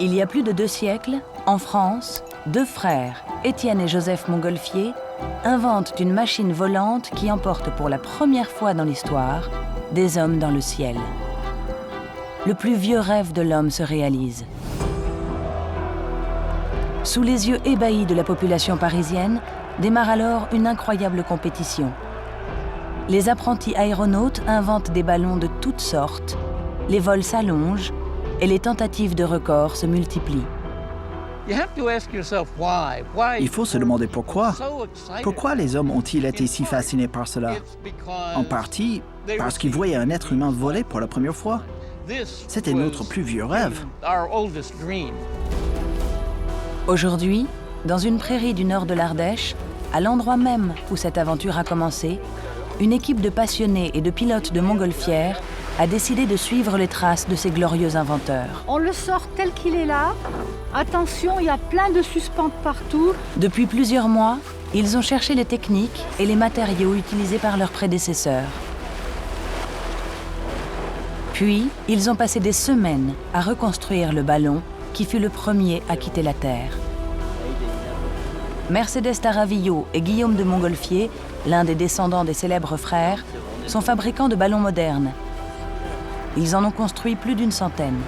Il y a plus de 2 siècles, en France, 2 frères, Étienne et Joseph Montgolfier, inventent une machine volante qui emporte pour la première fois dans l'histoire des hommes dans le ciel. Le plus vieux rêve de l'homme se réalise. Sous les yeux ébahis de la population parisienne, démarre alors une incroyable compétition. Les apprentis aéronautes inventent des ballons de toutes sortes, les vols s'allongent et les tentatives de record se multiplient. Il faut se demander pourquoi. Pourquoi les hommes ont-ils été si fascinés par cela? En partie parce qu'ils voyaient un être humain voler pour la première fois. C'était notre plus vieux rêve. Aujourd'hui, dans une prairie du nord de l'Ardèche, à l'endroit même où cette aventure a commencé, une équipe de passionnés et de pilotes de montgolfières a décidé de suivre les traces de ces glorieux inventeurs. On le sort tel qu'il est là. Attention, il y a plein de suspentes partout. Depuis plusieurs mois, ils ont cherché les techniques et les matériaux utilisés par leurs prédécesseurs. Puis, ils ont passé des semaines à reconstruire le ballon qui fut le premier à quitter la Terre. Mercedes Taravillo et Guillaume de Montgolfier, l'un des descendants des célèbres frères, sont fabricants de ballons modernes. Ils en ont construit plus d'une centaine.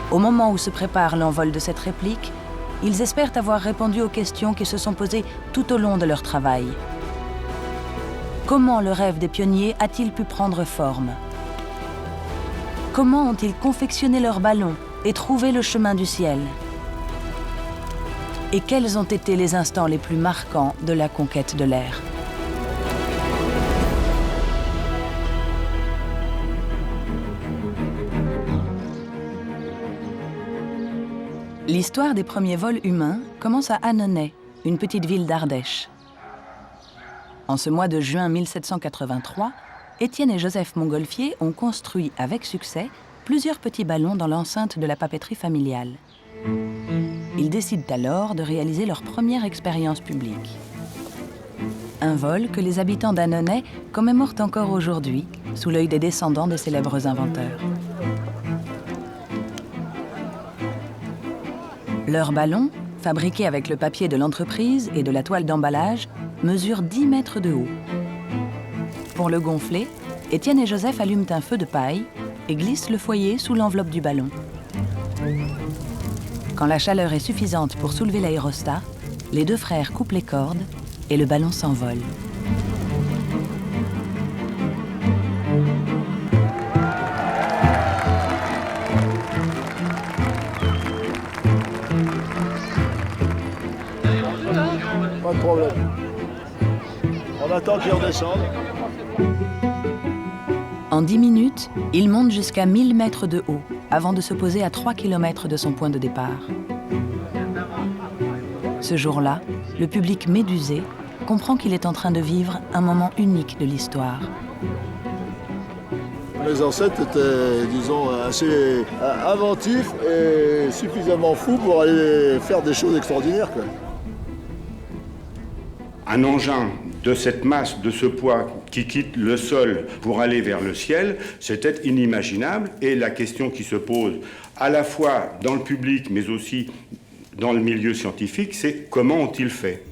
Au moment où se prépare l'envol de cette réplique, ils espèrent avoir répondu aux questions qui se sont posées tout au long de leur travail. Comment le rêve des pionniers a-t-il pu prendre forme? Comment ont-ils confectionné leurs ballons et trouvé le chemin du ciel? Et quels ont été les instants les plus marquants de la conquête de l'air? L'histoire des premiers vols humains commence à Annonay, une petite ville d'Ardèche. En ce mois de juin 1783, Étienne et Joseph Montgolfier ont construit avec succès plusieurs petits ballons dans l'enceinte de la papeterie familiale. Ils décident alors de réaliser leur première expérience publique. Un vol que les habitants d'Annonay commémorent encore aujourd'hui, sous l'œil des descendants des célèbres inventeurs. Leur ballon, fabriqué avec le papier de l'entreprise et de la toile d'emballage, mesure 10 mètres de haut. Pour le gonfler, Étienne et Joseph allument un feu de paille et glissent le foyer sous l'enveloppe du ballon. Quand la chaleur est suffisante pour soulever l'aérostat, les 2 frères coupent les cordes et le ballon s'envole. Pas de problème. On attend qu'ils redescendent. En 10 minutes, il monte jusqu'à 1000 mètres de haut, avant de se poser à 3 km de son point de départ. Ce jour-là, le public médusé comprend qu'il est en train de vivre un moment unique de l'histoire. Les ancêtres étaient, disons, assez inventifs et suffisamment fous pour aller faire des choses extraordinaires, quoi. Un engin de cette masse, de ce poids qui quitte le sol pour aller vers le ciel, c'était inimaginable. Et la question qui se pose à la fois dans le public mais aussi dans le milieu scientifique, c'est comment ont-ils fait?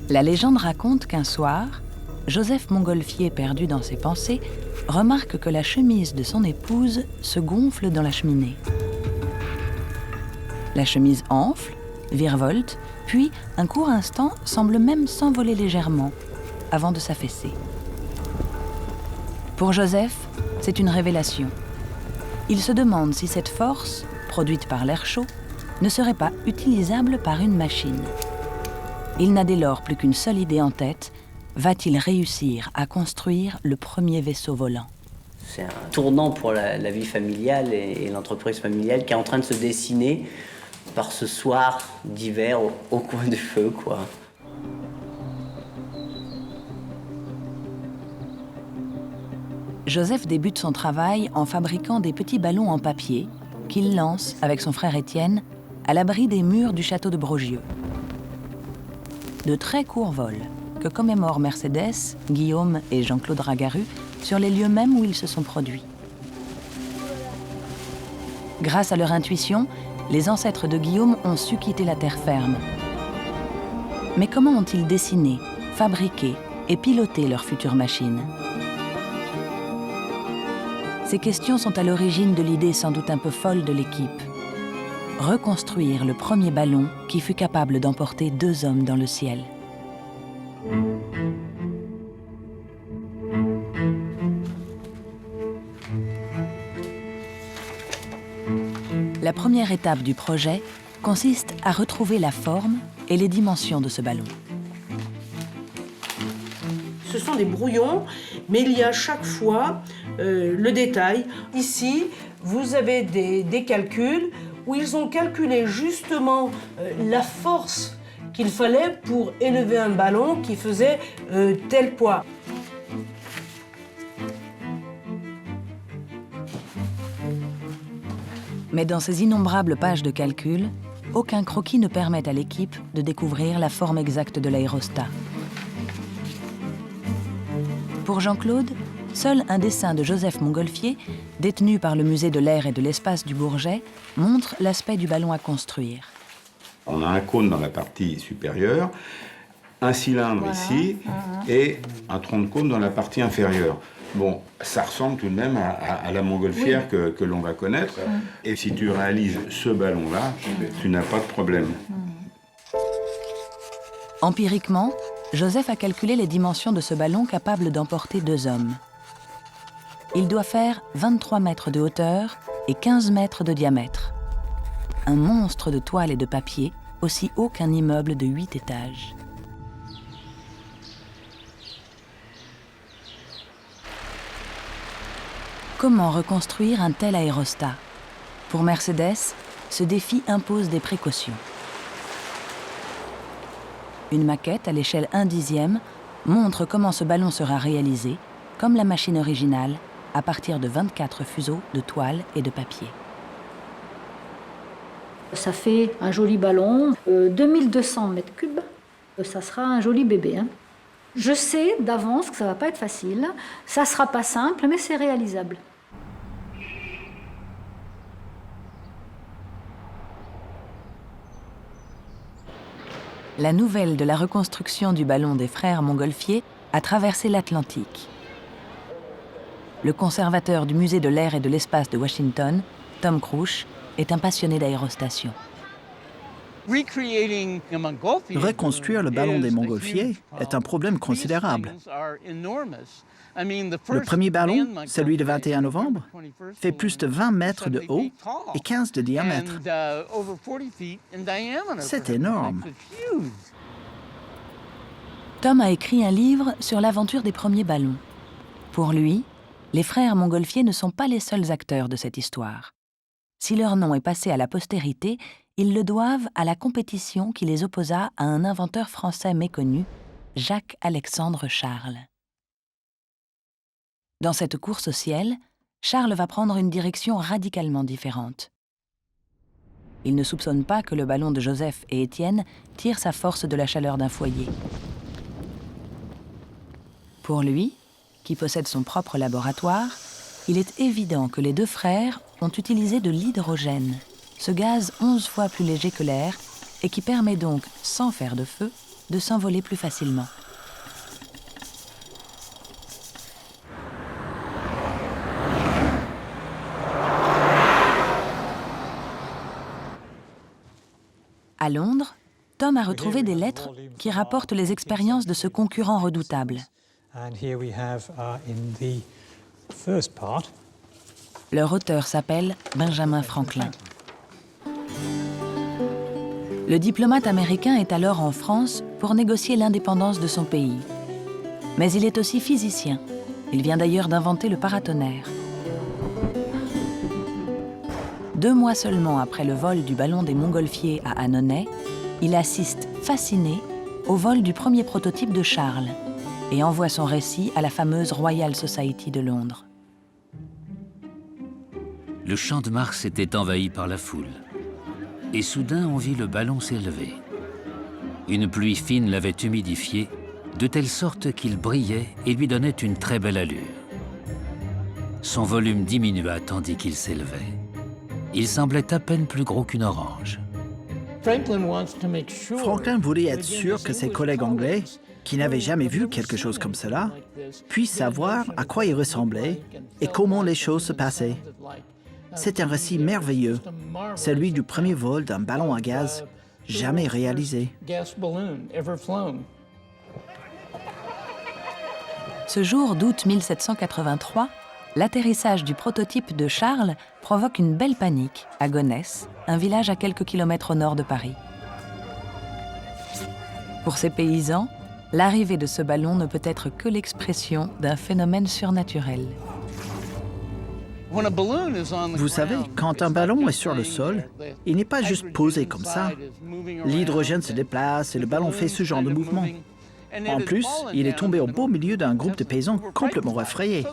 La légende raconte qu'un soir, Joseph Montgolfier, perdu dans ses pensées, remarque que la chemise de son épouse se gonfle dans la cheminée. La chemise enfle, virevolte, puis, un court instant, semble même s'envoler légèrement, avant de s'affaisser. Pour Joseph, c'est une révélation. Il se demande si cette force, produite par l'air chaud, ne serait pas utilisable par une machine. Il n'a dès lors plus qu'une seule idée en tête. Va-t-il réussir à construire le premier vaisseau volant? C'est un tournant pour la vie familiale et l'entreprise familiale qui est en train de se dessiner par ce soir d'hiver au coin du feu, quoi. Joseph débute son travail en fabriquant des petits ballons en papier qu'il lance, avec son frère Étienne, à l'abri des murs du château de Brogieux. De très courts vols que commémorent Mercedes, Guillaume et Jean-Claude Ragaru sur les lieux mêmes où ils se sont produits. Grâce à leur intuition, les ancêtres de Guillaume ont su quitter la terre ferme. Mais comment ont-ils dessiné, fabriqué et piloté leur future machine? Ces questions sont à l'origine de l'idée sans doute un peu folle de l'équipe. Reconstruire le premier ballon qui fut capable d'emporter 2 hommes dans le ciel. La première étape du projet consiste à retrouver la forme et les dimensions de ce ballon. Ce sont des brouillons, mais il y a à chaque fois le détail. Ici, vous avez des calculs où ils ont calculé justement la force qu'il fallait pour élever un ballon qui faisait tel poids. Mais dans ces innombrables pages de calcul, aucun croquis ne permet à l'équipe de découvrir la forme exacte de l'aérostat. Pour Jean-Claude, seul un dessin de Joseph Montgolfier, détenu par le musée de l'air et de l'espace du Bourget, montre l'aspect du ballon à construire. On a un cône dans la partie supérieure, un cylindre ici et un tronc de cône dans la partie inférieure. Bon, ça ressemble tout de même à la montgolfière que l'on va connaître. Et si tu réalises ce ballon-là, tu n'as pas de problème. Empiriquement, Joseph a calculé les dimensions de ce ballon capable d'emporter 2 hommes. Il doit faire 23 mètres de hauteur et 15 mètres de diamètre. Un monstre de toile et de papier, aussi haut qu'un immeuble de 8 étages. Comment reconstruire un tel aérostat? Pour Mercedes, ce défi impose des précautions. Une maquette à l'échelle 1/10 montre comment ce ballon sera réalisé, comme la machine originale, à partir de 24 fuseaux de toile et de papier. Ça fait un joli ballon, 2200 mètres cubes. Ça sera un joli bébé, hein. Je sais d'avance que ça va pas être facile. Ça sera pas simple, mais c'est réalisable. La nouvelle de la reconstruction du ballon des frères Montgolfier a traversé l'Atlantique. Le conservateur du musée de l'air et de l'espace de Washington, Tom Crouch, est un passionné d'aérostation. Reconstruire le ballon des Montgolfier est un problème considérable. Le premier ballon, celui de 21 novembre, fait plus de 20 mètres de haut et 15 de diamètre. C'est énorme. Tom a écrit un livre sur l'aventure des premiers ballons. Pour lui, les frères Montgolfier ne sont pas les seuls acteurs de cette histoire. Si leur nom est passé à la postérité, ils le doivent à la compétition qui les opposa à un inventeur français méconnu, Jacques-Alexandre Charles. Dans cette course au ciel, Charles va prendre une direction radicalement différente. Il ne soupçonne pas que le ballon de Joseph et Étienne tire sa force de la chaleur d'un foyer. Pour lui, qui possède son propre laboratoire, il est évident que les 2 frères ont utilisé de l'hydrogène, ce gaz 11 fois plus léger que l'air et qui permet donc, sans faire de feu, de s'envoler plus facilement. À Londres, Tom a retrouvé des lettres qui rapportent les expériences de ce concurrent redoutable. Leur auteur s'appelle Benjamin Franklin. Le diplomate américain est alors en France pour négocier l'indépendance de son pays. Mais il est aussi physicien. Il vient d'ailleurs d'inventer le paratonnerre. 2 mois seulement après le vol du ballon des Montgolfier à Annonay, il assiste, fasciné, au vol du premier prototype de Charles et envoie son récit à la fameuse Royal Society de Londres. Le champ de Mars était envahi par la foule. Et soudain, on vit le ballon s'élever. Une pluie fine l'avait humidifié, de telle sorte qu'il brillait et lui donnait une très belle allure. Son volume diminua tandis qu'il s'élevait. Il semblait à peine plus gros qu'une orange. Franklin voulait être sûr que ses collègues anglais, qui n'avaient jamais vu quelque chose comme cela, puissent savoir à quoi il ressemblait et comment les choses se passaient. C'est un récit merveilleux, celui du premier vol d'un ballon à gaz jamais réalisé. Ce jour d'août 1783, l'atterrissage du prototype de Charles provoque une belle panique à Gonesse, un village à quelques kilomètres au nord de Paris. Pour ces paysans, l'arrivée de ce ballon ne peut être que l'expression d'un phénomène surnaturel. Vous savez, quand un ballon est sur le sol, il n'est pas juste posé comme ça. L'hydrogène se déplace et le ballon fait ce genre de mouvement. En plus, il est tombé au beau milieu d'un groupe de paysans complètement effrayés,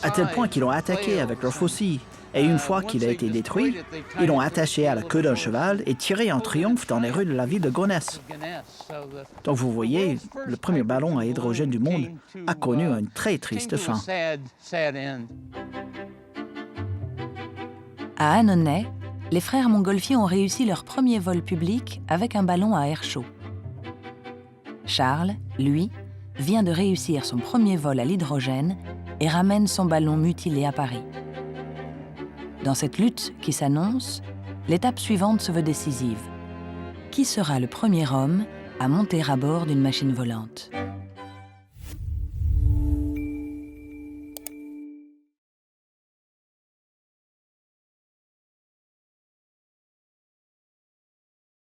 à tel point qu'ils l'ont attaqué avec leurs faucilles. Et une fois qu'il a été détruit, ils l'ont attaché à la queue d'un cheval et tiré en triomphe dans les rues de la ville de Gonesse. Donc vous voyez, le premier ballon à hydrogène du monde a connu une très triste fin. À Annonay, les frères Montgolfier ont réussi leur premier vol public avec un ballon à air chaud. Charles, lui, vient de réussir son premier vol à l'hydrogène et ramène son ballon mutilé à Paris. Dans cette lutte qui s'annonce, l'étape suivante se veut décisive. Qui sera le premier homme à monter à bord d'une machine volante ?